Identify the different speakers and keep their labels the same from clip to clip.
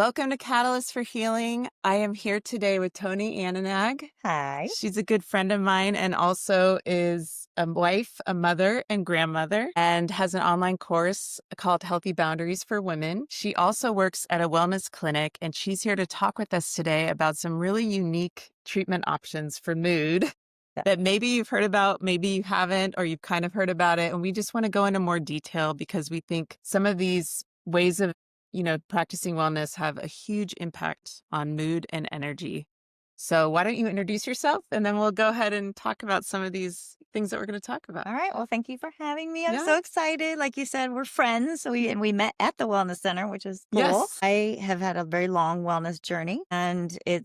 Speaker 1: Welcome to Catalyst for Healing. I am here today with Toni Aninag.
Speaker 2: Hi.
Speaker 1: She's a good friend of mine and also is a wife, a mother, and grandmother, and has an online course called Healthy Boundaries for Women. She also works at a wellness clinic, and she's here to talk with us today about some really unique treatment options for mood
Speaker 2: Yeah.
Speaker 1: that maybe you've heard about, maybe you haven't, or you've kind of heard about it. And we just want to go into more detail because we think some of these ways of practicing wellness have a huge impact on mood and energy. So why don't you introduce yourself and then we'll go ahead and talk about some of these things that we're going to talk about.
Speaker 2: All right. Well, thank you for having me. I'm
Speaker 1: Yeah.
Speaker 2: so excited. Like you said, we're friends. So we met at the wellness center, which is cool.
Speaker 1: Yes.
Speaker 2: I have had a very long wellness journey, and I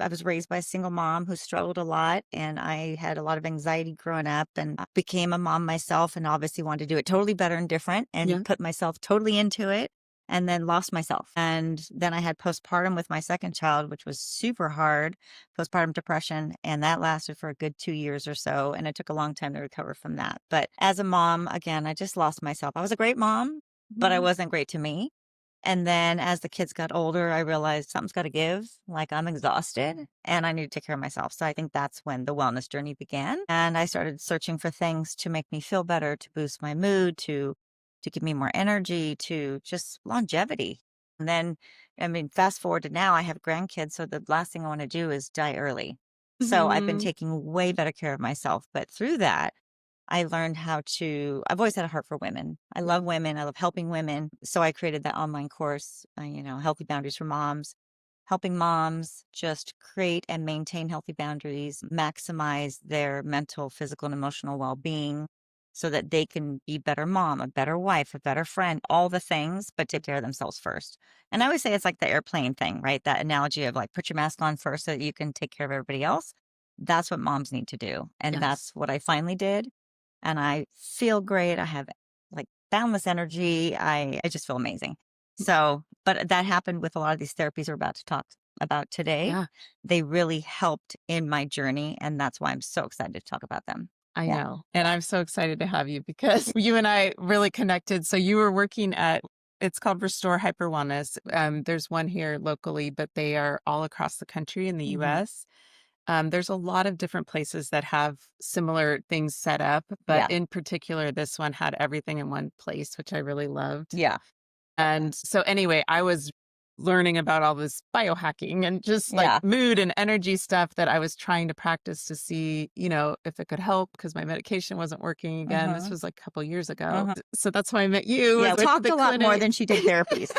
Speaker 2: was raised by a single mom who struggled a lot, and I had a lot of anxiety growing up, and I became a mom myself, and obviously wanted to do it totally better and different,
Speaker 1: Yeah.
Speaker 2: and put myself totally into it. And then lost myself. And then I had postpartum with my second child, which was super hard, postpartum depression. And that lasted for a good 2 years or so. And it took a long time to recover from that. But as a mom, again, I just lost myself. I was a great mom, but I wasn't great to me. And then as the kids got older, I realized something's got to give. Like I'm exhausted and I need to take care of myself. So I think that's when the wellness journey began. And I started searching for things to make me feel better, to boost my mood, to give me more energy, to just longevity. And then, fast forward to now, I have grandkids. So the last thing I want to do is die early. So I've been
Speaker 1: Mhm.
Speaker 2: taking way better care of myself. But through that, I learned I've always had a heart for women. I love women. I love helping women. So I created that online course, Healthy Boundaries for Moms, helping moms just create and maintain healthy boundaries, maximize their mental, physical, and emotional well being so that they can be a better mom, a better wife, a better friend, all the things, but take care of themselves first. And I always say it's like the airplane thing, right? That analogy of like put your mask on first so that you can take care of everybody else. That's what moms need to do. And
Speaker 1: Yes.
Speaker 2: that's what I finally did, and I feel great. I have like boundless energy. I just feel amazing. So, but that happened with a lot of these therapies we're about to talk about today.
Speaker 1: Yeah,
Speaker 2: They really helped in my journey. And that's why I'm so excited to talk about them.
Speaker 1: I
Speaker 2: Yeah.
Speaker 1: know. And I'm so excited to have you because you and I really connected. So you were working at, it's called Restore Hyper Wellness. There's one here locally, but they are all across the country in the
Speaker 2: Hmm.
Speaker 1: US. There's a lot of different places that have similar things set up, but
Speaker 2: Yeah.
Speaker 1: in particular, this one had everything in one place, which I really loved.
Speaker 2: Yeah.
Speaker 1: And so anyway, I was learning about all this biohacking and just like
Speaker 2: Yeah.
Speaker 1: mood and energy stuff that I was trying to practice to see, if it could help because my medication wasn't working again. This
Speaker 2: Hmm.
Speaker 1: was like a couple years ago.
Speaker 2: Hmm.
Speaker 1: So that's how I met you,
Speaker 2: Yeah.
Speaker 1: was
Speaker 2: We
Speaker 1: with
Speaker 2: talked
Speaker 1: the
Speaker 2: a lot more
Speaker 1: clinic.
Speaker 2: than she did therapies.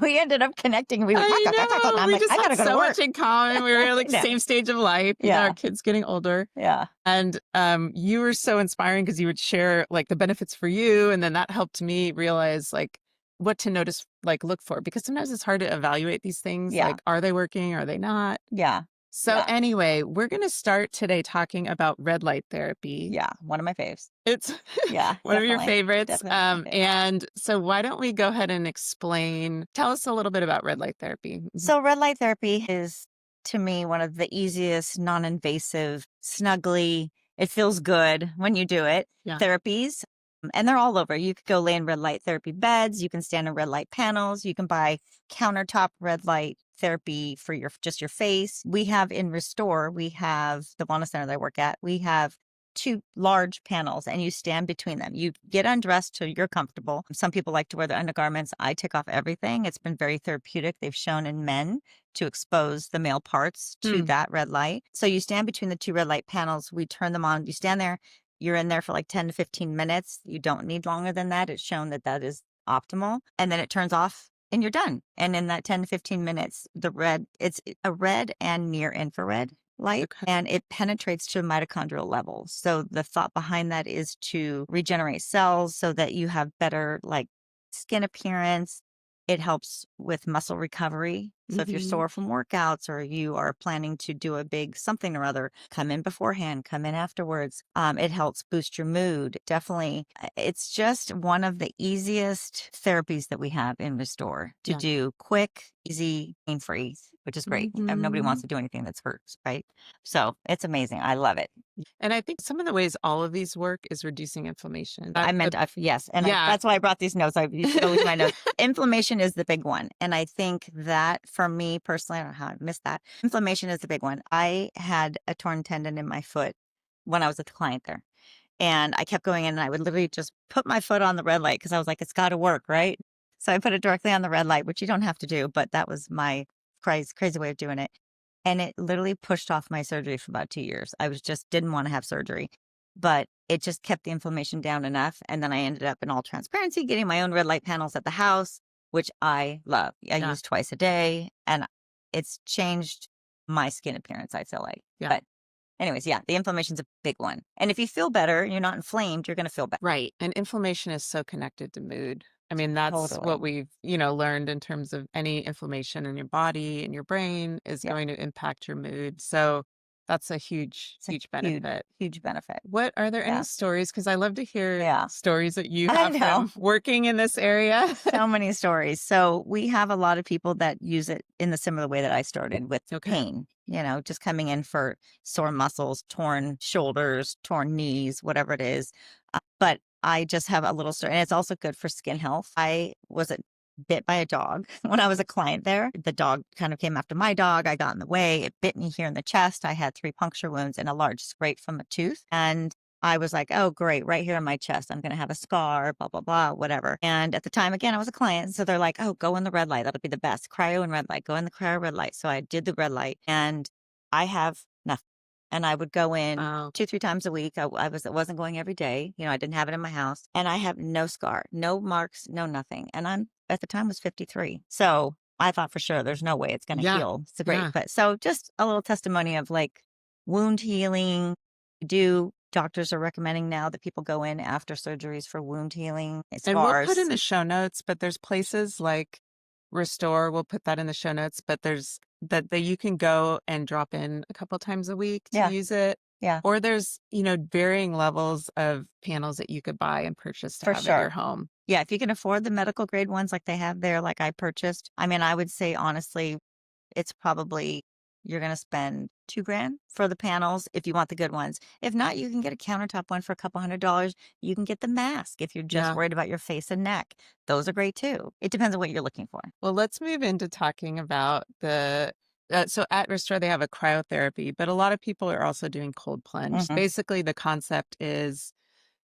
Speaker 2: We ended up connecting. We would talk,
Speaker 1: I
Speaker 2: talk, talk, talk, and
Speaker 1: know.
Speaker 2: I'm
Speaker 1: We
Speaker 2: like,
Speaker 1: just
Speaker 2: I got
Speaker 1: had
Speaker 2: to go to
Speaker 1: so
Speaker 2: work.
Speaker 1: much in common. We were like
Speaker 2: No.
Speaker 1: same stage of life, our
Speaker 2: Yeah.
Speaker 1: kids getting older.
Speaker 2: Yeah.
Speaker 1: And you were so inspiring because you would share like the benefits for you. And then that helped me realize like what to notice, like look for, because sometimes it's hard to evaluate these things.
Speaker 2: Yeah.
Speaker 1: Like, are they working? Are they not?
Speaker 2: Yeah.
Speaker 1: So
Speaker 2: Yeah.
Speaker 1: anyway, we're going to start today talking about red light therapy.
Speaker 2: Yeah. One of my faves.
Speaker 1: It's
Speaker 2: Yeah.
Speaker 1: one of your
Speaker 2: Definitely.
Speaker 1: favorites.
Speaker 2: Definitely one of my faves.
Speaker 1: And so why don't we go ahead and tell us a little bit about red light therapy.
Speaker 2: So red light therapy is, to me, one of the easiest, non-invasive, snuggly, it feels good when you do it,
Speaker 1: Yeah.
Speaker 2: therapies. And they're all over. You could go lay in red light therapy beds. You can stand in red light panels. You can buy countertop red light therapy for just your face. We have in Restore, we have the wellness center that I work at. We have two large panels and you stand between them. You get undressed till you're comfortable. Some people like to wear the undergarments. I take off everything. It's been very therapeutic. They've shown in men to expose the male parts to
Speaker 1: Hmm.
Speaker 2: that red light. So you stand between the two red light panels. We turn them on. You stand there. You're in there for like 10 to 15 minutes. You don't need longer than that. It's shown that that is optimal. And then it turns off and you're done. And in that 10 to 15 minutes, it's a red and near infrared light,
Speaker 1: Okay.
Speaker 2: and it penetrates to a mitochondrial level. So the thought behind that is to regenerate cells so that you have better like skin appearance. It helps with muscle recovery. So if you're
Speaker 1: Mhm.
Speaker 2: sore from workouts or you are planning to do a big something or other, come in beforehand, come in afterwards. It helps boost your mood. Definitely. It's just one of the easiest therapies that we have in Restore to
Speaker 1: Yeah.
Speaker 2: do quick, easy, pain free, which is great. Nobody wants
Speaker 1: Mhm.
Speaker 2: to do anything that's hurts, right? So it's amazing. I love it.
Speaker 1: And I think some of the ways all of these work is reducing inflammation.
Speaker 2: I
Speaker 1: That
Speaker 2: meant, yes. And
Speaker 1: yeah.
Speaker 2: that's why I brought these notes. You should go with my notes. Inflammation is the big one. And I think that for me personally, I don't know how I missed that. Inflammation is the big one. I had a torn tendon in my foot when I was with the client there. And I kept going in and I would literally just put my foot on the red light because I was like, it's got to work, right? So I put it directly on the red light, which you don't have to do, but that was my crazy way of doing it. And it literally pushed off my surgery for about 2 years. I was just didn't want to have surgery, but it just kept the inflammation down enough. And then I ended up in all transparency getting my own red light panels at the house, which I love. I
Speaker 1: Yeah.
Speaker 2: use twice a day and it's changed my skin appearance, I feel like.
Speaker 1: Yeah.
Speaker 2: But anyways, yeah, the inflammation's a big one. And if you feel better and you're not inflamed, you're going to feel better.
Speaker 1: Right. And inflammation is so connected to mood. I mean, that's what
Speaker 2: Totally.
Speaker 1: we've, learned in terms of any inflammation in your body and your brain is
Speaker 2: Yeah.
Speaker 1: going to impact your mood. So that's a huge,
Speaker 2: It's a
Speaker 1: huge
Speaker 2: huge,
Speaker 1: benefit.
Speaker 2: huge benefit.
Speaker 1: What are there any
Speaker 2: Yeah.
Speaker 1: stories? Because I love to hear
Speaker 2: Yeah.
Speaker 1: stories that you
Speaker 2: I
Speaker 1: have
Speaker 2: know.
Speaker 1: from working in this area.
Speaker 2: So many stories. So we have a lot of people that use it in the similar way that I started with
Speaker 1: Okay.
Speaker 2: pain, just coming in for sore muscles, torn shoulders, torn knees, whatever it is. But I just have a little story. And it's also good for skin health. I was bit by a dog when I was a client there. The dog kind of came after my dog. I got in the way. It bit me here in the chest. I had 3 puncture wounds and a large scrape from a tooth. And I was like, oh, great, right here in my chest. I'm going to have a scar, blah, blah, blah, whatever. And at the time, again, I was a client. So they're like, oh, go in the red light. That'll be the best. Cryo and red light. Go in the cryo red light. So I did the red light and I have nothing. And I would go in
Speaker 1: Wow.
Speaker 2: 2, 3 times a week. I wasn't going every day. I didn't have it in my house. And I have no scar, no marks, no nothing. And I'm at the time was 53. So I thought for sure there's no way it's going to
Speaker 1: Yeah.
Speaker 2: heal. It's great.
Speaker 1: Yeah.
Speaker 2: But so just a little testimony of like wound healing. Doctors are recommending now that people go in after surgeries for wound healing,
Speaker 1: And we'll put in
Speaker 2: scars.
Speaker 1: the show notes, but there's places like Restore, we'll put that in the show notes, but there's that you can go and drop in a couple times a week to
Speaker 2: Yeah.
Speaker 1: use it.
Speaker 2: Yeah.
Speaker 1: Or there's, varying levels of panels that you could buy and purchase to
Speaker 2: For
Speaker 1: have at your
Speaker 2: sure.
Speaker 1: home.
Speaker 2: Yeah. If you can afford the medical grade ones like they have there, like I purchased, I mean, I would say honestly, it's probably you're going to spend $2,000 for the panels if you want the good ones. If not, you can get a countertop one for a couple $100. You can get the mask if you're just
Speaker 1: Yeah.
Speaker 2: worried about your face and neck. Those are great too. It depends on what you're looking for.
Speaker 1: Well, let's move into talking about so at Restore, they have a cryotherapy, but a lot of people are also doing cold plunge.
Speaker 2: Mhm.
Speaker 1: Basically, the concept is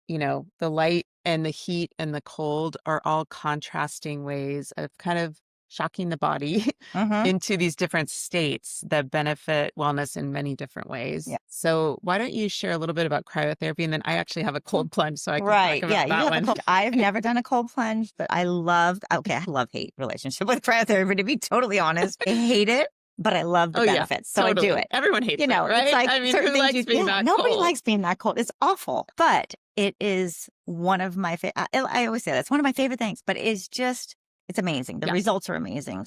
Speaker 1: the light and the heat and the cold are all contrasting ways of kind of shocking the body
Speaker 2: Mhm.
Speaker 1: into these different states that benefit wellness in many different ways.
Speaker 2: Yeah.
Speaker 1: So why don't you share a little bit about cryotherapy? And then I actually have a cold plunge, so I can talk
Speaker 2: Right. Yeah.
Speaker 1: about
Speaker 2: You
Speaker 1: that
Speaker 2: have a
Speaker 1: one.
Speaker 2: cold. I've never done a cold plunge, but I love hate relationship with cryotherapy, to be totally honest. I hate it, but I love the
Speaker 1: Oh, yeah,
Speaker 2: benefits. So I do
Speaker 1: totally.
Speaker 2: it.
Speaker 1: Everyone hates it,
Speaker 2: It's
Speaker 1: right?
Speaker 2: like
Speaker 1: I mean,
Speaker 2: certain
Speaker 1: who
Speaker 2: things
Speaker 1: likes being that
Speaker 2: nobody
Speaker 1: cold?
Speaker 2: likes being that cold. It's awful, but it is one of my favorite. I always say that's one of my favorite things, but it's amazing. The
Speaker 1: Yeah.
Speaker 2: results are amazing.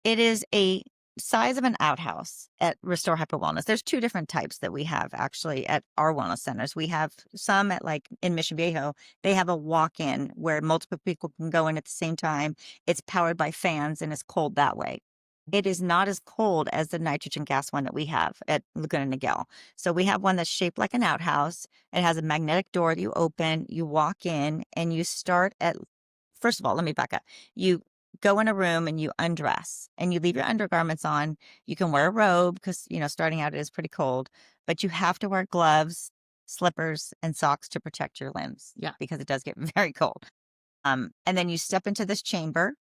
Speaker 2: It is a size of an outhouse at Restore Hyper Wellness. There's 2 different types that we have actually at our wellness centers. We have some at like in Mission Viejo. They have a walk-in where multiple people can go in at the same time. It's powered by fans and it's cold that way. It is not as cold as the nitrogen gas one that we have at Laguna Niguel. So we have one that's shaped like an outhouse. It has a magnetic door that you open, you walk in, and you start at, first of all, let me back up. You go in a room and you undress and you leave your undergarments on. You can wear a robe because, starting out it is pretty cold, but you have to wear gloves, slippers, and socks to protect your limbs.
Speaker 1: Yeah.
Speaker 2: Because it does get very cold. And then you step into this chamber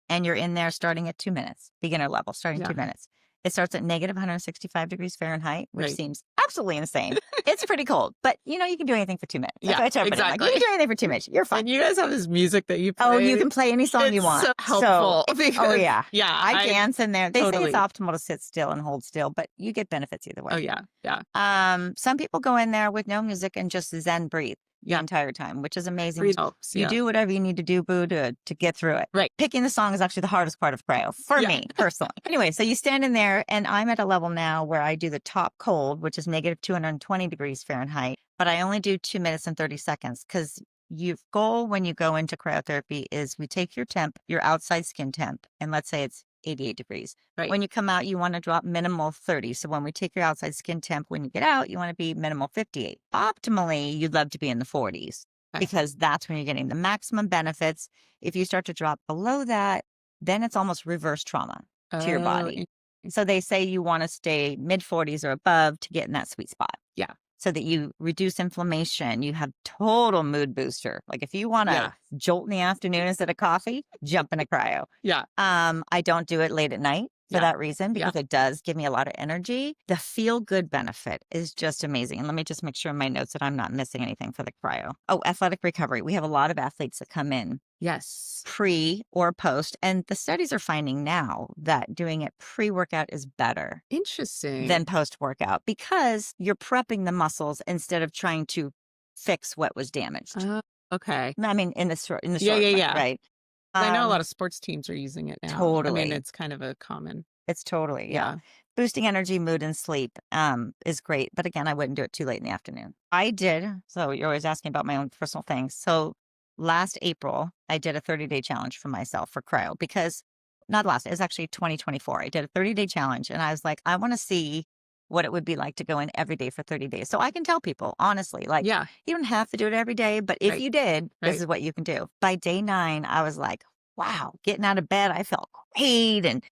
Speaker 2: and you're in there starting at 2 minutes, beginner level, starting
Speaker 1: Yeah.
Speaker 2: 2 minutes. It starts at negative 165 degrees Fahrenheit, which
Speaker 1: Right.
Speaker 2: seems absolutely insane. It's pretty cold, but you can do anything for 2 minutes. That's
Speaker 1: Yeah,
Speaker 2: what I tell everybody. I'm like, you
Speaker 1: exactly.
Speaker 2: can do anything for 2 minutes. You're fine.
Speaker 1: And you guys have this music that you play.
Speaker 2: Oh, you can play any song you
Speaker 1: It's
Speaker 2: want.
Speaker 1: so helpful.
Speaker 2: Oh
Speaker 1: because,
Speaker 2: yeah.
Speaker 1: Yeah.
Speaker 2: I dance in there. They say
Speaker 1: Totally.
Speaker 2: it's optimal to sit still and hold still, but you get benefits either way.
Speaker 1: Oh, yeah. Yeah.
Speaker 2: Some people go in there with no music and just Zen breathe. the entire time, which is amazing.
Speaker 1: Helps,
Speaker 2: You do whatever you need to do, boo, to get through it.
Speaker 1: Right.
Speaker 2: Picking the song is actually the hardest part of cryo for me personally. Anyway, so you stand in there, and I'm at a level now where I do the top cold, which is negative 220 degrees Fahrenheit, but I only do 2 minutes and 30 seconds because your goal when you go into cryotherapy is we take your temp, your outside skin temp, and let's say it's 88 degrees.
Speaker 1: Right.
Speaker 2: When you come out, you want to drop minimal 30. So when we take your outside skin temp, when you get out, you want to be minimal 58. Optimally, you'd love to be in the 40s because that's when you're getting the maximum benefits. If you start to drop below that, then it's almost reverse trauma to your body. So they say you want to stay mid 40s or above to get in that sweet spot.
Speaker 1: Yeah.
Speaker 2: So that you reduce inflammation, you have total mood booster. Like if you want to jolt in the afternoon instead of coffee, jump in a cryo.
Speaker 1: Yeah.
Speaker 2: I don't do it late at night for that reason because it does give me a lot of energy. The feel good benefit is just amazing. And let me just make sure in my notes that I'm not missing anything for the cryo. Oh, athletic recovery. We have a lot of athletes that come in.
Speaker 1: Yes.
Speaker 2: Pre or post. And the studies are finding now that doing it pre-workout is better.
Speaker 1: Interesting.
Speaker 2: Than post-workout because you're prepping the muscles instead of trying to fix what was damaged.
Speaker 1: Okay.
Speaker 2: I mean, in the short run, right?
Speaker 1: I know a lot of sports teams are using it now.
Speaker 2: Totally.
Speaker 1: I mean, it's kind of a common.
Speaker 2: It's totally, Boosting energy, mood, and sleep is great. But again, I wouldn't do it too late in the afternoon. I did. So you're always asking about my own personal things. So last April, I did a 30-day challenge for myself for cryo because not last, it was actually 2024. I did a 30-day challenge and I was like, I want to see what it would be like to go in every day for 30 days. So I can tell people, honestly, like, you don't have to do it every day, but if you did, this is what you can do. By day 9, I was like, wow, getting out of bed, I felt great. And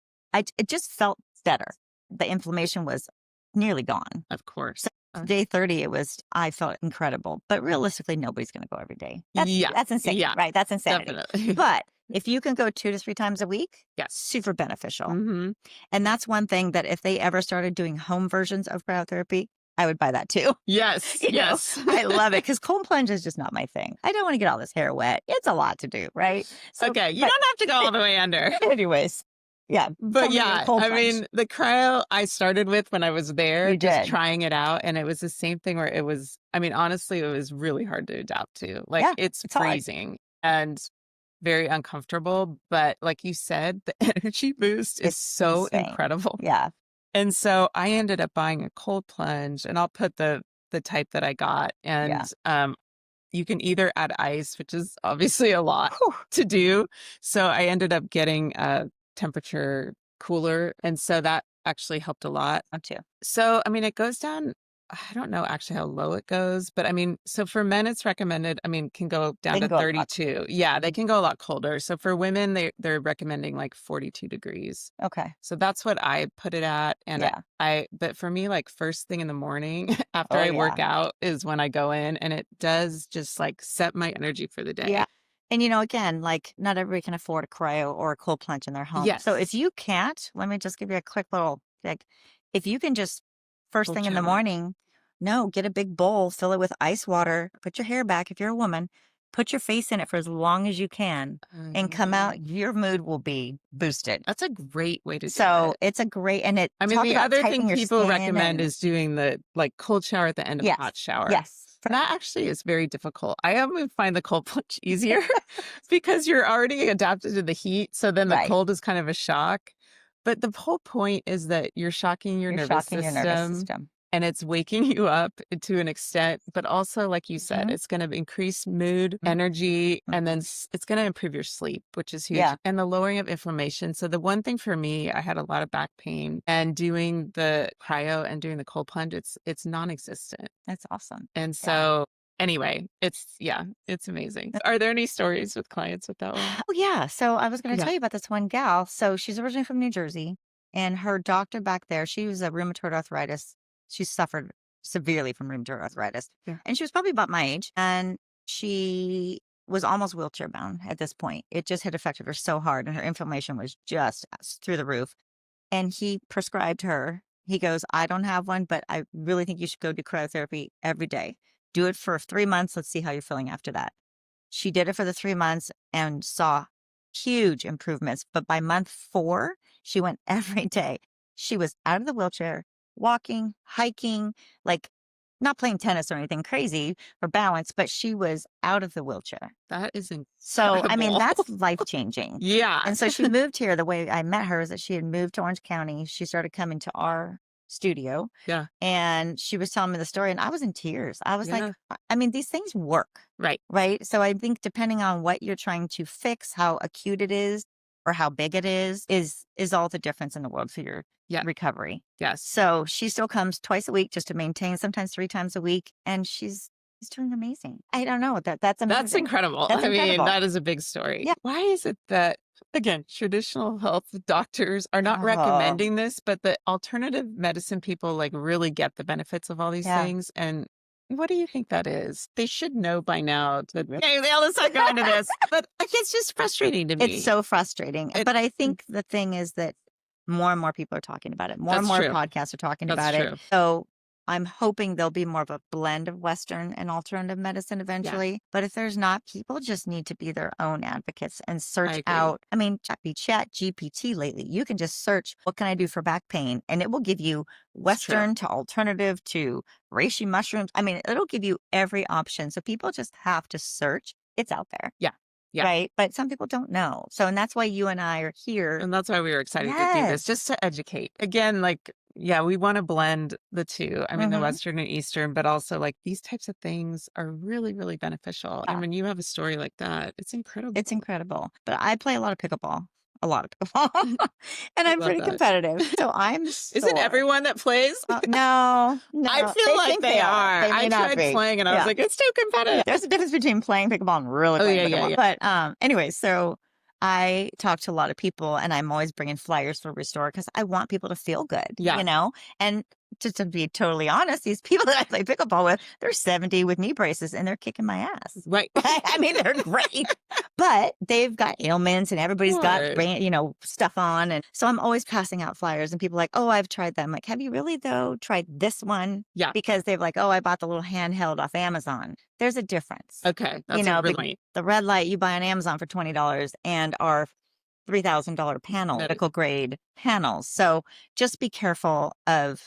Speaker 2: it just felt better. The inflammation was nearly gone.
Speaker 1: Of course.
Speaker 2: So day 30, I felt incredible. But realistically, nobody's going to go every day. That's insane, right? That's insanity.
Speaker 1: Definitely.
Speaker 2: But if you can go 2 to 3 times a week, super beneficial.
Speaker 1: Mm-hmm.
Speaker 2: And that's one thing that if they ever started doing home versions of cryotherapy, I would buy that too.
Speaker 1: Yes. Yes.
Speaker 2: I love it because cold plunge is just not my thing. I don't want to get all this hair wet. It's a lot to do, right?
Speaker 1: So, okay. You don't have to go all the way under.
Speaker 2: Anyways. Yeah.
Speaker 1: But I mean, the cryo I started with when I was there, just trying it out. And it was the same thing where it was, I mean, honestly, it was really hard to adapt to. Like it's freezing and very uncomfortable. But like you said, the energy boost is so incredible.
Speaker 2: Yeah.
Speaker 1: And so I ended up buying a cold plunge and I'll put the type that I got. And you can either add ice, which is obviously a lot to do. So I ended up getting a temperature cooler. And so that actually helped a lot.
Speaker 2: Too.
Speaker 1: So, I mean, it goes down, I don't know actually how low it goes, but I mean, so for men, it's recommended, I mean, can go down to 32. Yeah, they can go a lot colder. So for women, they're recommending like 42 degrees.
Speaker 2: Okay.
Speaker 1: So that's what I put it at. And but for me, like first thing in the morning after I work out is when I go in and it does just like set my energy for the day.
Speaker 2: Yeah. And, again, like not everybody can afford a cryo or a cold plunge in their home.
Speaker 1: Yes.
Speaker 2: So if you can't, let me just give you a quick little, like, if you can just first thing in the morning, get a big bowl, fill it with ice water, put your hair back if you're a woman, put your face in it for as long as you can and come out, your mood will be boosted.
Speaker 1: That's a great way to do it.
Speaker 2: So it's a great, and
Speaker 1: I mean, the other thing people recommend is doing the like cold shower at the end of a hot shower.
Speaker 2: Yes.
Speaker 1: That actually is very difficult. I often find the cold plunge easier because you're already adapted to the heat. So then the cold is kind of a shock. But the whole point is that you're shocking your nervous system. And it's waking you up to an extent, but also, like you said, it's going to increase mood, energy, and then it's going to improve your sleep, which is huge. Yeah. And the lowering of inflammation. So the one thing for me, I had a lot of back pain, and doing the cryo and doing the cold plunge, it's non-existent.
Speaker 2: That's awesome.
Speaker 1: And so anyway, it's amazing. Are there any stories with clients with that one?
Speaker 2: Oh, yeah. So I was going to tell you about this one gal. So she's originally from New Jersey, and her doctor back there, she was a rheumatoid arthritis. She suffered severely from rheumatoid arthritis. Yeah. And she was probably about my age. And she was almost wheelchair bound at this point. It just had affected her so hard. And her inflammation was just through the roof. And he prescribed her. He goes, I don't have one, but I really think you should go do cryotherapy every day. Do it for 3 months. Let's see how you're feeling after that. She did it for the 3 months and saw huge improvements. But by month 4, she went every day. She was out of the wheelchair, walking, hiking, like not playing tennis or anything crazy for balance, but she was out of the wheelchair.
Speaker 1: That is
Speaker 2: So, I mean,
Speaker 1: incredible.
Speaker 2: that's life changing.
Speaker 1: Yeah.
Speaker 2: And so she moved here. The way I met her is that she had moved to Orange County. She started coming to our studio
Speaker 1: Yeah.
Speaker 2: and she was telling me the story and I was in tears. I was like,
Speaker 1: Yeah.
Speaker 2: I mean, these things work,
Speaker 1: Right.
Speaker 2: right? So I think depending on what you're trying to fix, how acute it is or how big it is all the difference in the world for your
Speaker 1: Yeah.
Speaker 2: recovery.
Speaker 1: Yes.
Speaker 2: So she still comes twice a week just to maintain, sometimes 3 times a week. And she's doing amazing. I don't know. That's amazing.
Speaker 1: That's incredible.
Speaker 2: That's
Speaker 1: I mean,
Speaker 2: incredible.
Speaker 1: that is a big story.
Speaker 2: Yeah.
Speaker 1: Why is it that, again, traditional health doctors are not
Speaker 2: Oh.
Speaker 1: recommending this, but the alternative medicine people like really get the benefits of all these
Speaker 2: Yeah.
Speaker 1: things? And what do you think that is? They should know by now that, hey, they all start going to this. But like, it's just frustrating to me.
Speaker 2: It's so frustrating. But I think the thing is that more and more people are talking about it. More and
Speaker 1: That's
Speaker 2: more
Speaker 1: true.
Speaker 2: podcasts are talking
Speaker 1: That's
Speaker 2: about
Speaker 1: true.
Speaker 2: it. So I'm hoping there'll be more of a blend of Western and alternative medicine eventually. But if there's not, people just need to be their own advocates and search
Speaker 1: agree.
Speaker 2: out. I mean, chat GPT lately, you can just search, what can I do for back pain? And it will give you Western to alternative to reishi mushrooms. I mean, it'll give you every option. So people just have to search. It's out there.
Speaker 1: Yeah. Yeah.
Speaker 2: Right. But some people don't know. So, and that's why you and I are here.
Speaker 1: And that's why we were excited to do this, just to educate. Again, like, yeah, we want to blend the two. I mean, the Western and Eastern, but also like these types of things are really, really beneficial. And when you have a story like that, it's incredible.
Speaker 2: It's incredible. But I play a lot of pickleball. A lot of pickleball. And I'm pretty
Speaker 1: that.
Speaker 2: competitive. So I'm sore.
Speaker 1: Isn't everyone that plays?
Speaker 2: No.
Speaker 1: I feel like they are.
Speaker 2: They may
Speaker 1: I
Speaker 2: not
Speaker 1: tried
Speaker 2: be.
Speaker 1: playing and I was like, it's too competitive.
Speaker 2: There's a difference between playing pickleball and really playing pickleball. But anyway, so I talk to a lot of people and I'm always bringing flyers for Restore because I want people to feel good, you know? And just to be totally honest, these people that I play pickleball with, they're 70 with knee braces and they're kicking my ass.
Speaker 1: Right.
Speaker 2: I mean, they're great, but they've got ailments and everybody's got, stuff on. And so I'm always passing out flyers and people are like, oh, I've tried that. I'm like, have you really though tried this one?
Speaker 1: Yeah.
Speaker 2: Because they're like, oh, I bought the little handheld off Amazon. There's a difference.
Speaker 1: Okay. That's a really point.
Speaker 2: The red light you buy on Amazon for $20 and our $3,000 panel, medical grade panels. So just be careful of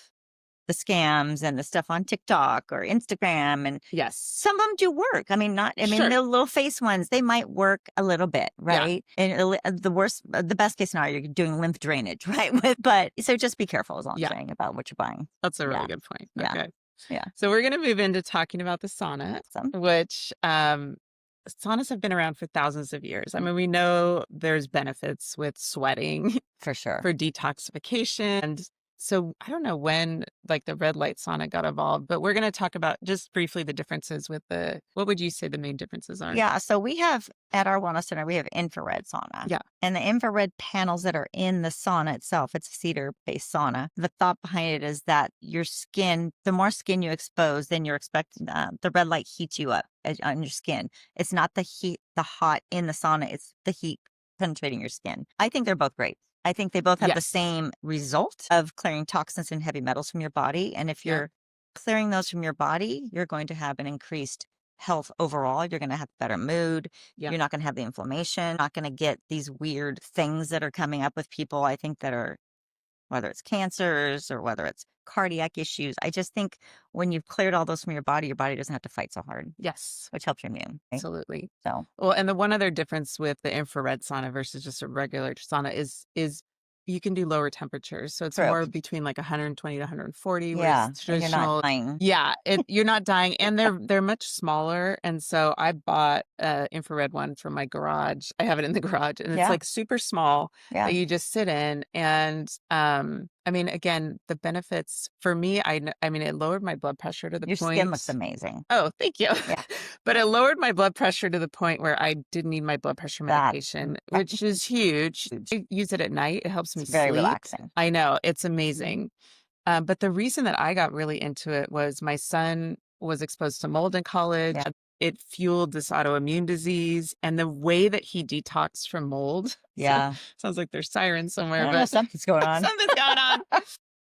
Speaker 2: the scams and the stuff on TikTok or Instagram. And some of them do work. I mean, the little face ones, they might work a little bit, right? And the best case scenario, you're doing lymph drainage, right? But so just be careful is all I'm saying about what you're buying.
Speaker 1: That's a really good point.
Speaker 2: Yeah.
Speaker 1: Okay.
Speaker 2: Yeah.
Speaker 1: So we're going to move into talking about the sauna, which saunas have been around for thousands of years. I mean, we know there's benefits with sweating
Speaker 2: for sure,
Speaker 1: for detoxification. And so I don't know when like the red light sauna got evolved, but we're going to talk about just briefly the differences with what would you say the main differences are?
Speaker 2: Yeah. So we have at our wellness center, we have infrared sauna.
Speaker 1: Yeah.
Speaker 2: And the infrared panels that are in the sauna itself, it's a cedar based sauna. The thought behind it is that your skin, the more skin you expose, then you're expecting the red light heats you up on your skin. It's not the heat, the hot in the sauna, it's the heat penetrating your skin. I think they're both great. I think they both have the same result of clearing toxins and heavy metals from your body. And if you're clearing those from your body, you're going to have an increased health overall. You're going to have better mood. You're not going to have the inflammation, not going to get these weird things that are coming up with people, I think, that are, whether it's cancers or whether it's cardiac issues. I just think when you've cleared all those from your body doesn't have to fight so hard.
Speaker 1: Yes.
Speaker 2: Which helps your immune. Right?
Speaker 1: Absolutely.
Speaker 2: So,
Speaker 1: well, and the one other difference with the infrared sauna versus just a regular sauna is you can do lower temperatures. So it's more between like 120 to 140.
Speaker 2: Yeah.
Speaker 1: Traditional,
Speaker 2: you're not dying.
Speaker 1: Yeah. You're not dying. And they're much smaller. And so I bought an infrared one from my garage. I have it in the garage and it's like super small that you just sit in. And I mean, again, the benefits for me, I mean, it lowered my blood pressure to the point.
Speaker 2: Your skin looks amazing.
Speaker 1: Oh, thank you.
Speaker 2: Yeah.
Speaker 1: But it lowered my blood pressure to the point where I didn't need my blood pressure medication, which is huge. I use it at night. It helps me sleep.
Speaker 2: Very relaxing.
Speaker 1: I know. It's amazing. But the reason that I got really into it was my son was exposed to mold in college. Yeah. It fueled this autoimmune disease and the way that he detoxed from mold.
Speaker 2: Yeah.
Speaker 1: So, sounds like there's sirens somewhere, but
Speaker 2: something's going on.
Speaker 1: Something's going on.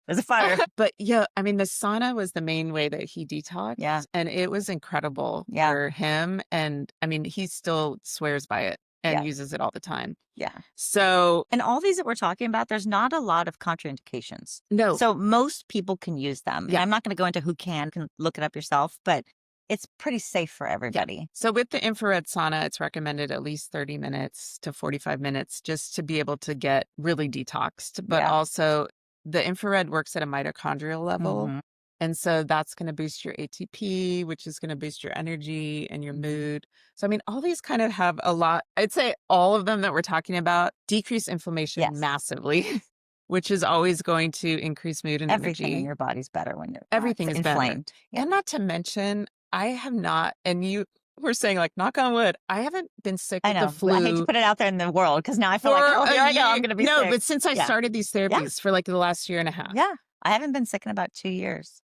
Speaker 2: There's a fire.
Speaker 1: But yeah, I mean, the sauna was the main way that he detoxed. Yeah. And it was incredible for him. And I mean, he still swears by it. and
Speaker 2: Yeah.
Speaker 1: uses it all the time.
Speaker 2: Yeah.
Speaker 1: So
Speaker 2: And all these that we're talking about, there's not a lot of contraindications.
Speaker 1: no,
Speaker 2: So most people can use them. And
Speaker 1: yeah,
Speaker 2: I'm not going to go into who can look it up yourself, but it's pretty safe for
Speaker 1: yeah.
Speaker 2: everybody.
Speaker 1: So with the infrared sauna, it's recommended at least 30 minutes to 45 minutes just to be able to get really detoxed. But
Speaker 2: Yeah.
Speaker 1: also, the infrared works at a mitochondrial level.
Speaker 2: Mhm.
Speaker 1: And so that's going to boost your ATP, which is going to boost your energy and your
Speaker 2: Mhm.
Speaker 1: mood. So, I mean, all these kind of have a lot. I'd say all of them that we're talking about decrease inflammation
Speaker 2: Yes.
Speaker 1: massively, which is always going to increase mood and
Speaker 2: Everything in
Speaker 1: energy.
Speaker 2: your body's better when you're
Speaker 1: Everything
Speaker 2: not
Speaker 1: is better.
Speaker 2: inflamed. Yeah.
Speaker 1: And not to mention, I have not, and you were saying, like, knock on wood, I haven't been sick
Speaker 2: I
Speaker 1: with the
Speaker 2: know. I hate to
Speaker 1: flu
Speaker 2: put it out there in the world because now I feel
Speaker 1: for
Speaker 2: like, oh,
Speaker 1: a
Speaker 2: here I go.
Speaker 1: year.
Speaker 2: I'm going to be
Speaker 1: No,
Speaker 2: sick.
Speaker 1: but since I
Speaker 2: Yeah.
Speaker 1: started these therapies for like the last year and a half.
Speaker 2: Yeah. I haven't been sick in about 2 years.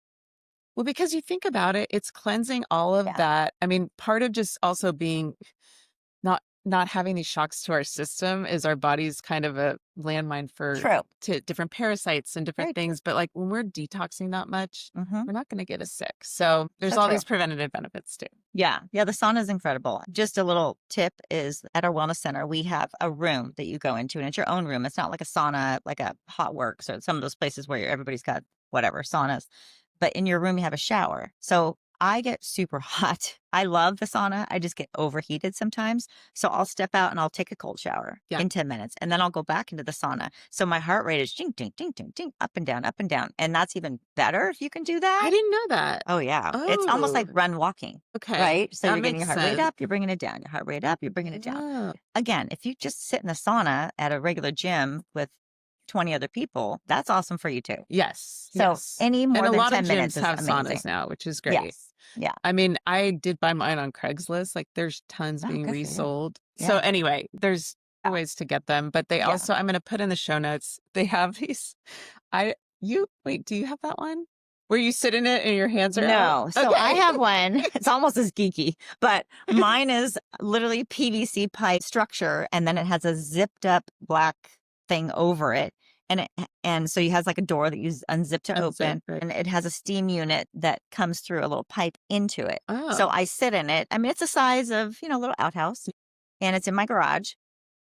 Speaker 1: Well, because you think about it, it's cleansing all of
Speaker 2: Yeah.
Speaker 1: that. I mean, part of just also being not having these shocks to our system is our body's kind of a landmine for
Speaker 2: True.
Speaker 1: to different parasites and different
Speaker 2: Very true.
Speaker 1: things. But like when we're detoxing that much,
Speaker 2: Mhm.
Speaker 1: we're not going to get as sick. So there's
Speaker 2: So
Speaker 1: all
Speaker 2: true.
Speaker 1: these preventative benefits too.
Speaker 2: Yeah. Yeah. The sauna is incredible. Just a little tip is at our wellness center, we have a room that you go into and it's your own room. It's not like a sauna, like a hot works or some of those places where everybody's got whatever saunas, but in your room, you have a shower. So I get super hot. I love the sauna. I just get overheated sometimes. So I'll step out and I'll take a cold shower
Speaker 1: Yeah.
Speaker 2: in 10 minutes and then I'll go back into the sauna. So my heart rate is ding, ding, ding, ding, ding, up and down, up and down. And that's even better if you can do that.
Speaker 1: I didn't know that.
Speaker 2: Oh, yeah. It's almost like
Speaker 1: Oh,
Speaker 2: run walking,
Speaker 1: okay.
Speaker 2: right? So
Speaker 1: That
Speaker 2: you're getting your
Speaker 1: makes
Speaker 2: heart rate
Speaker 1: sense.
Speaker 2: up, you're bringing it down, your heart rate up, you're bringing it down.
Speaker 1: Oh,
Speaker 2: Again, if you just sit in the sauna at a regular gym with 20 other people, that's awesome for you too.
Speaker 1: yes.
Speaker 2: So
Speaker 1: Yes.
Speaker 2: any
Speaker 1: And
Speaker 2: more
Speaker 1: a
Speaker 2: than
Speaker 1: lot of
Speaker 2: 10 minutes
Speaker 1: gyms
Speaker 2: is
Speaker 1: have
Speaker 2: amazing.
Speaker 1: saunas now, which is great.
Speaker 2: Yes. Yeah.
Speaker 1: I mean, I did buy mine on Craigslist. Like there's tons
Speaker 2: Oh,
Speaker 1: being
Speaker 2: good for you.
Speaker 1: resold. So
Speaker 2: Yeah.
Speaker 1: anyway, there's
Speaker 2: Yeah.
Speaker 1: ways to get them, but they
Speaker 2: Yeah.
Speaker 1: also, I'm going to put in the show notes. They have these, wait, do you have that one where you sit in it and your hands are out?
Speaker 2: No. So I
Speaker 1: Okay.
Speaker 2: have one. It's almost as geeky, but mine is literally PVC pipe structure. And then it has a zipped up black thing over it. And so it has like a door that you unzip to open,
Speaker 1: Right.
Speaker 2: and it has a steam unit that comes through a little pipe into it. So
Speaker 1: Oh,
Speaker 2: I sit in it. I mean, it's the size of, a little outhouse, and it's in my garage.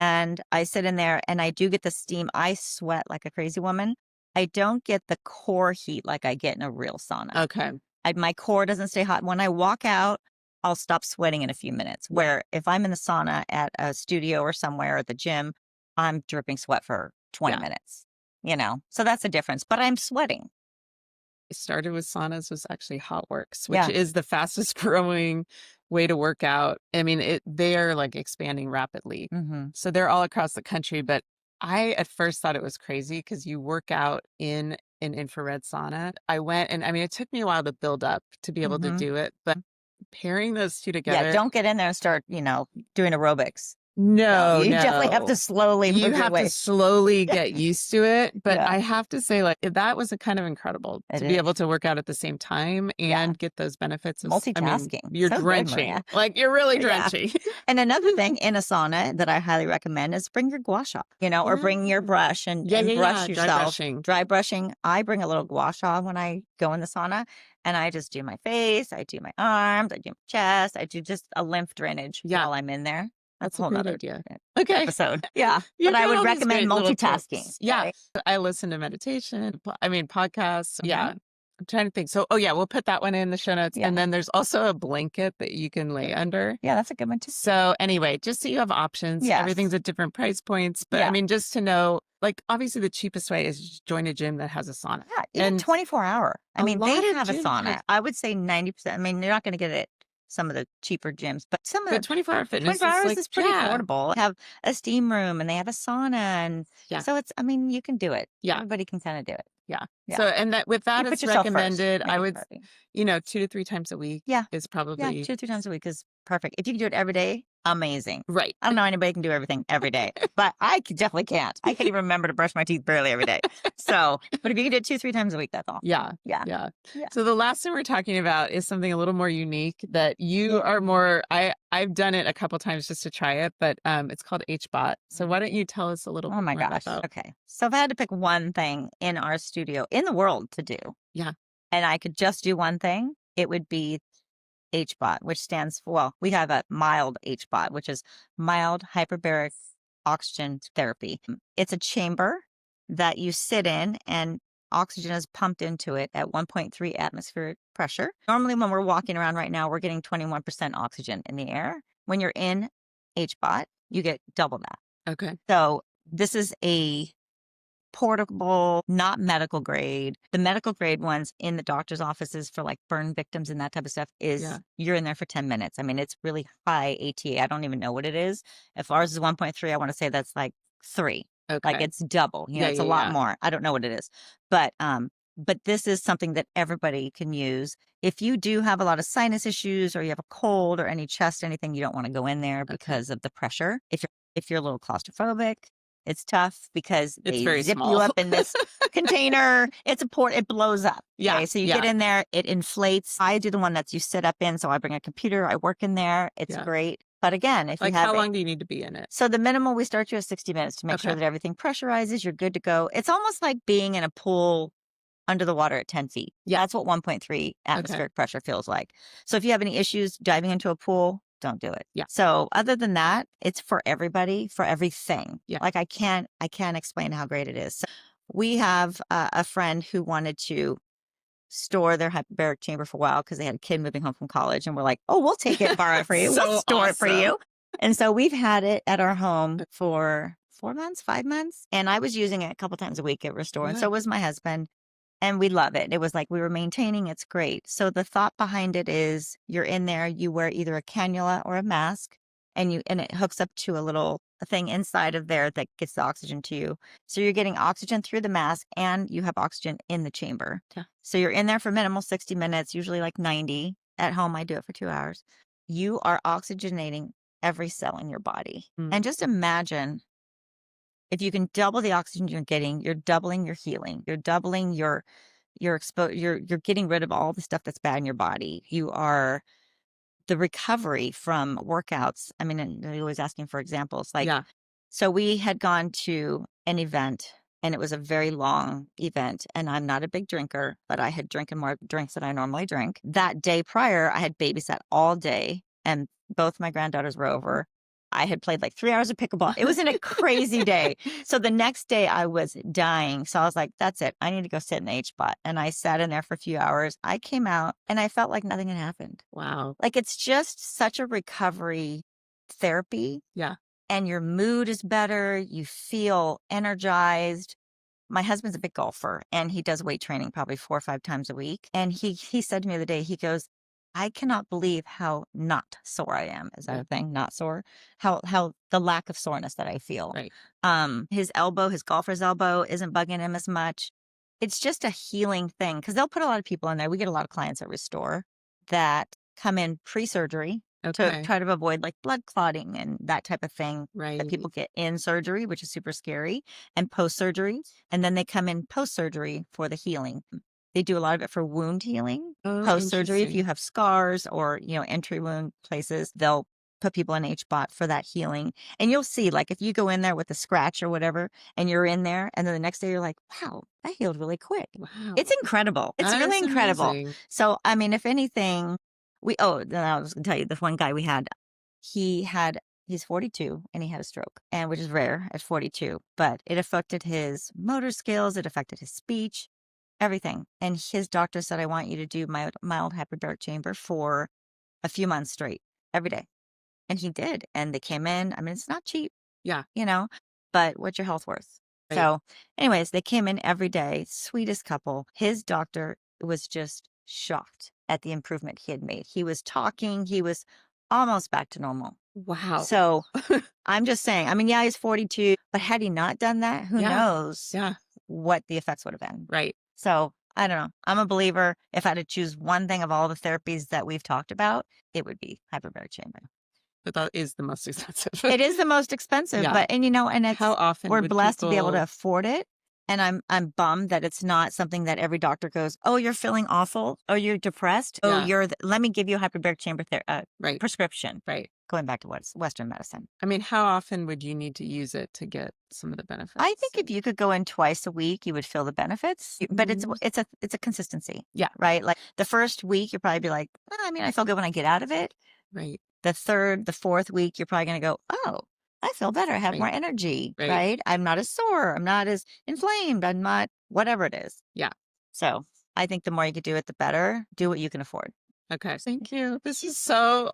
Speaker 2: And I sit in there and I do get the steam. I sweat like a crazy woman. I don't get the core heat like I get in a real sauna.
Speaker 1: okay.
Speaker 2: My core doesn't stay hot. When I walk out, I'll stop sweating in a few minutes. Where if I'm in the sauna at a studio or somewhere at the gym, I'm dripping sweat for 20
Speaker 1: Yeah.
Speaker 2: minutes, So that's the difference. But I'm sweating.
Speaker 1: I started with saunas was actually Hot Works, which
Speaker 2: Yeah.
Speaker 1: is the fastest growing way to work out. I mean, they are like expanding rapidly.
Speaker 2: Mm-hmm.
Speaker 1: So they're all across the country, but I at first thought it was crazy because you work out in an infrared sauna. I went and I mean, it took me a while to build up to be able to
Speaker 2: Mm-hmm.
Speaker 1: do it, but pairing those two
Speaker 2: Yeah.
Speaker 1: together.
Speaker 2: Don't get in there and start, doing aerobics.
Speaker 1: No,
Speaker 2: You definitely have to
Speaker 1: no.
Speaker 2: slowly
Speaker 1: You
Speaker 2: move your
Speaker 1: have to
Speaker 2: way.
Speaker 1: slowly get used to it. But
Speaker 2: Yeah.
Speaker 1: I have to say, like, that was a kind of incredible
Speaker 2: It
Speaker 1: to be able
Speaker 2: is.
Speaker 1: to work out at the same time
Speaker 2: Yeah.
Speaker 1: and get those benefits. I mean,
Speaker 2: Multitasking.
Speaker 1: you're
Speaker 2: So good,
Speaker 1: drenching.
Speaker 2: Maria.
Speaker 1: Like, you're really
Speaker 2: Yeah.
Speaker 1: drenching.
Speaker 2: And another thing in a sauna that I highly recommend is bring your gua sha, or bring your brush and brush
Speaker 1: Dry
Speaker 2: yourself.
Speaker 1: brushing.
Speaker 2: Dry brushing. I bring a little gua sha when I go in the sauna, and I just do my face, I do my arms, I do my chest, I do just a lymph drainage
Speaker 1: Yeah.
Speaker 2: while I'm in there.
Speaker 1: That's
Speaker 2: a
Speaker 1: a
Speaker 2: whole
Speaker 1: great
Speaker 2: nother
Speaker 1: idea. Okay.
Speaker 2: episode. Yeah.
Speaker 1: You've
Speaker 2: But I
Speaker 1: got
Speaker 2: would
Speaker 1: all these
Speaker 2: recommend
Speaker 1: great little
Speaker 2: multitasking.
Speaker 1: tips. Yeah.
Speaker 2: right?
Speaker 1: I listen to meditation, podcasts.
Speaker 2: Mhm.
Speaker 1: Yeah. I'm trying to think. So, we'll put that one in the show notes.
Speaker 2: Yeah.
Speaker 1: And then there's also a blanket that you can lay under.
Speaker 2: Yeah, that's a good one too.
Speaker 1: So anyway, just so you have options,
Speaker 2: Yes.
Speaker 1: everything's at different price points. But I
Speaker 2: Yeah.
Speaker 1: mean, just to know, like, obviously the cheapest way is just join a gym that has a sauna.
Speaker 2: Yeah, even
Speaker 1: And
Speaker 2: 24-hour. I
Speaker 1: a
Speaker 2: mean,
Speaker 1: lot
Speaker 2: they
Speaker 1: of
Speaker 2: have a
Speaker 1: gyms
Speaker 2: sauna.
Speaker 1: have-
Speaker 2: I would say 90%. I mean, you're not going to get it at some of the cheaper gyms, but some of
Speaker 1: But
Speaker 2: the
Speaker 1: 24-hour fitness
Speaker 2: 24 hours
Speaker 1: like,
Speaker 2: is pretty
Speaker 1: yeah.
Speaker 2: affordable. They have a steam room and they have a sauna, and
Speaker 1: Yeah.
Speaker 2: so you can do it.
Speaker 1: Yeah.
Speaker 2: Everybody can kind of do it.
Speaker 1: Yeah.
Speaker 2: Yeah.
Speaker 1: So, and that with that,
Speaker 2: You put
Speaker 1: it's
Speaker 2: yourself first.
Speaker 1: recommended.
Speaker 2: Make
Speaker 1: I
Speaker 2: it
Speaker 1: would,
Speaker 2: priority.
Speaker 1: 2 to 3 times a week.
Speaker 2: Yeah.
Speaker 1: Is
Speaker 2: Yeah,
Speaker 1: probably
Speaker 2: 2 or 3 times a week is perfect. If you can do it every day, amazing.
Speaker 1: right.
Speaker 2: I don't know anybody can do everything every day, but definitely can't. I can't even remember to brush my teeth barely every day. So, but if you can do it 2 or 3 times a week, that's all.
Speaker 1: Yeah.
Speaker 2: Yeah.
Speaker 1: Yeah.
Speaker 2: Yeah.
Speaker 1: So the last thing we're talking about is something a little more unique that you are more, I've done it a couple times just to try it, but it's called HBOT. So why don't you tell us a little
Speaker 2: Oh my
Speaker 1: more
Speaker 2: gosh.
Speaker 1: about
Speaker 2: Okay. So if I had to pick one thing in our studio in the world to do,
Speaker 1: Yeah.
Speaker 2: and I could just do one thing, it would be HBOT, which stands for, well, we have a mild HBOT, which is mild hyperbaric oxygen therapy. It's a chamber that you sit in and oxygen is pumped into it at 1.3 atmospheric pressure. Normally, when we're walking around right now, we're getting 21% oxygen in the air. When you're in HBOT, you get double that.
Speaker 1: Okay.
Speaker 2: So this is a portable, not medical grade. The medical grade ones in the doctor's offices for like burn victims and that type of stuff is
Speaker 1: Yeah.
Speaker 2: you're in there for 10 minutes. I mean, it's really high ATA. I don't even know what it is. If ours is 1.3, I want to say that's like 3. Like
Speaker 1: Okay.
Speaker 2: it's double,
Speaker 1: Yeah,
Speaker 2: it's a
Speaker 1: yeah,
Speaker 2: lot
Speaker 1: yeah.
Speaker 2: more. I don't know what it is. But this is something that everybody can use. If you do have a lot of sinus issues or you have a cold or any chest, anything, you don't want to go in there
Speaker 1: Okay.
Speaker 2: because of the pressure. If you're a little claustrophobic, it's tough because
Speaker 1: It's
Speaker 2: they
Speaker 1: very
Speaker 2: zip you
Speaker 1: small.
Speaker 2: up in this container. It's a port, it blows up.
Speaker 1: Yeah,
Speaker 2: Okay. So you get
Speaker 1: yeah,
Speaker 2: in there, it inflates. I do the one that you sit up in. So I bring a computer, I work in there. It's
Speaker 1: yeah.
Speaker 2: great. But again, if you
Speaker 1: Like,
Speaker 2: have
Speaker 1: how
Speaker 2: it,
Speaker 1: long do you need to be in it?
Speaker 2: so the minimal we start you at 60 minutes to make sure
Speaker 1: Okay.
Speaker 2: that everything pressurizes, you're good to go. It's almost like being in a pool under the water at 10 feet.
Speaker 1: Yeah.
Speaker 2: That's what 1.3
Speaker 1: Okay.
Speaker 2: atmospheric pressure feels like. So if you have any issues diving into a pool, don't do it.
Speaker 1: Yeah.
Speaker 2: So other than that, it's for everybody, for everything.
Speaker 1: Yeah.
Speaker 2: Like I can't explain how great it is. So we have a friend who wanted to store their hyperbaric chamber for a while because they had a kid moving home from college, and we're like, oh, we'll take it, borrow it for you. We'll
Speaker 1: So
Speaker 2: store it for
Speaker 1: awesome.
Speaker 2: you. And so we've had it at our home for 4 months, 5 months. And I was using it a couple times a week at Restore. And so
Speaker 1: Good.
Speaker 2: was my husband. And we love it. It was like we were maintaining, it's great. So the thought behind it is you're in there, you wear either a cannula or a mask, and it hooks up to a thing inside of there that gets the oxygen to you. So you're getting oxygen through the mask and you have oxygen in the chamber.
Speaker 1: Yeah.
Speaker 2: So you're in there for minimal 60 minutes, usually like 90. At home, I do it for 2 hours. You are oxygenating every cell in your body.
Speaker 1: Mm.
Speaker 2: And just imagine if you can double the oxygen you're getting, you're doubling your healing. You're doubling you're getting rid of all the stuff that's bad in your body. You are the recovery from workouts. I mean, and they're always asking for examples. Like,
Speaker 1: Yeah.
Speaker 2: so we had gone to an event and it was a very long event. And I'm not a big drinker, but I had drinking more drinks than I normally drink. That day prior, I had babysat all day and both my granddaughters were over. I had played like 3 hours of pickleball. It was in a crazy day. So the next day I was dying. So I was like, that's it. I need to go sit in the H-spot. And I sat in there for a few hours. I came out and I felt like nothing had happened.
Speaker 1: Wow.
Speaker 2: Like it's just such a recovery therapy.
Speaker 1: Yeah.
Speaker 2: And your mood is better. You feel energized. My husband's a big golfer and he does weight training probably 4 or 5 times a week. And he said to me the other day, he goes, I cannot believe how not sore I am. Is that a thing? Not sore? How the lack of soreness that I feel.
Speaker 1: Right.
Speaker 2: His golfer's elbow isn't bugging him as much. It's just a healing thing because they'll put a lot of people in there. We get a lot of clients at Restore that come in pre-surgery to
Speaker 1: Okay.
Speaker 2: try to avoid like blood clotting and that type of thing that
Speaker 1: Right.
Speaker 2: people get in surgery, which is super scary, and post-surgery. And then they come in post-surgery for the healing. They do a lot of it for wound healing.
Speaker 1: Oh,
Speaker 2: Post-surgery, if
Speaker 1: interesting.
Speaker 2: you have scars or, entry wound places, they'll put people in HBOT for that healing. And you'll see, like, if you go in there with a scratch or whatever, and you're in there, and then the next day you're like, wow, that healed really quick.
Speaker 1: Wow.
Speaker 2: It's incredible. It's
Speaker 1: That
Speaker 2: really
Speaker 1: is
Speaker 2: incredible.
Speaker 1: amazing.
Speaker 2: So, I mean, if anything, then I was going to tell you, this one guy we had, he's 42 and he had a stroke, and which is rare at 42, but it affected his motor skills. It affected his speech, everything. And his doctor said, I want you to do mild hyperbaric chamber for a few months straight, every day. And he did. And they came in. I mean, it's not cheap,
Speaker 1: Yeah.
Speaker 2: but what's your health worth?
Speaker 1: Right.
Speaker 2: So anyways, they came in every day, sweetest couple. His doctor was just shocked at the improvement he had made. He was talking, he was almost back to normal.
Speaker 1: Wow.
Speaker 2: So I'm just saying, I mean, yeah, he's 42, but had he not done that, who
Speaker 1: Yeah.
Speaker 2: knows
Speaker 1: Yeah.
Speaker 2: what the effects would have been.
Speaker 1: Right.
Speaker 2: So I don't know. I'm a believer. If I had to choose one thing of all the therapies that we've talked about, it would be hyperbaric chamber.
Speaker 1: But that is the most expensive.
Speaker 2: It is the most expensive,
Speaker 1: Yeah.
Speaker 2: but, and it's,
Speaker 1: How often
Speaker 2: we're
Speaker 1: would
Speaker 2: blessed to be able to
Speaker 1: people
Speaker 2: afford it. And I'm bummed that it's not something that every doctor goes, "Oh, you're feeling awful. Oh, you're depressed. Oh,
Speaker 1: Yeah.
Speaker 2: let me give you a hyperbaric chamber
Speaker 1: Right.
Speaker 2: prescription."
Speaker 1: Right.
Speaker 2: Going back to what's Western medicine.
Speaker 1: I mean, how often would you need to use it to get some of the
Speaker 2: I
Speaker 1: benefits?
Speaker 2: think if you could go in twice a week, you would feel the benefits. But
Speaker 1: Mhm.
Speaker 2: it's a consistency.
Speaker 1: Yeah.
Speaker 2: Right. Like the first week, you'll probably be like, I mean, I feel good when I get out of it.
Speaker 1: Right.
Speaker 2: The third, the fourth week, you're probably going to go, oh, I feel better. I have more
Speaker 1: Right.
Speaker 2: energy.
Speaker 1: Right.
Speaker 2: Right. I'm not as sore. I'm not as inflamed. I'm not whatever it is.
Speaker 1: Yeah.
Speaker 2: So I think the more you could do it, the better. Do what you can afford.
Speaker 1: Okay. Thank you. This is so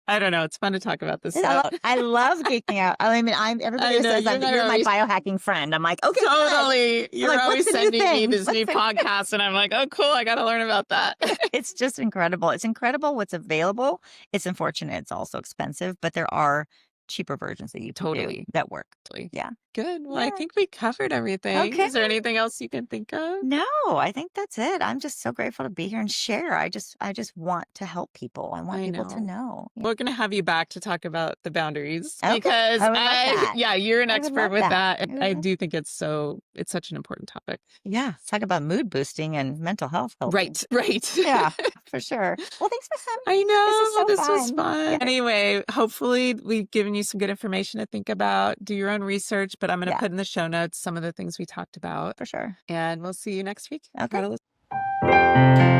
Speaker 1: I don't know. It's fun to talk about this stuff.
Speaker 2: I love geeking out. I mean, everybody
Speaker 1: I know
Speaker 2: says
Speaker 1: you and I
Speaker 2: you're
Speaker 1: are
Speaker 2: my
Speaker 1: always
Speaker 2: biohacking friend. I'm like, okay, good.
Speaker 1: totally. You're
Speaker 2: like,
Speaker 1: always
Speaker 2: what's the new
Speaker 1: sending me
Speaker 2: thing?
Speaker 1: this new podcast, and I'm like, oh, cool. I got to learn about that.
Speaker 2: It's just incredible. It's incredible what's available. It's unfortunate. It's also expensive, but there are cheaper versions that you can do
Speaker 1: Totally.
Speaker 2: that work.
Speaker 1: Totally.
Speaker 2: Yeah.
Speaker 1: Good. Well, I
Speaker 2: Yeah.
Speaker 1: think we covered everything.
Speaker 2: Okay.
Speaker 1: Is there anything else you can think of?
Speaker 2: No, I think that's it. I'm just so grateful to be here and share. I just want to help people. I want
Speaker 1: I
Speaker 2: people to
Speaker 1: know.
Speaker 2: know. Yeah.
Speaker 1: We're going to have you back to talk about the boundaries
Speaker 2: Okay.
Speaker 1: because
Speaker 2: I would love that.
Speaker 1: yeah, you're an
Speaker 2: I would
Speaker 1: expert
Speaker 2: love
Speaker 1: with
Speaker 2: that.
Speaker 1: that. And I
Speaker 2: Mhm.
Speaker 1: do think it's such an important topic.
Speaker 2: Yeah. Talk about mood boosting and mental health help.
Speaker 1: Right. Right.
Speaker 2: Yeah, for sure. Well, thanks for having
Speaker 1: I
Speaker 2: me.
Speaker 1: know.
Speaker 2: This is so
Speaker 1: Was
Speaker 2: fun.
Speaker 1: fun.
Speaker 2: Yeah.
Speaker 1: Anyway, hopefully we've given you some good information to think about. Do your own research, but I'm going to
Speaker 2: Yeah.
Speaker 1: put in the show notes some of the things we talked about.
Speaker 2: For sure.
Speaker 1: And we'll see you next week.
Speaker 2: Okay.
Speaker 1: Gotta listen.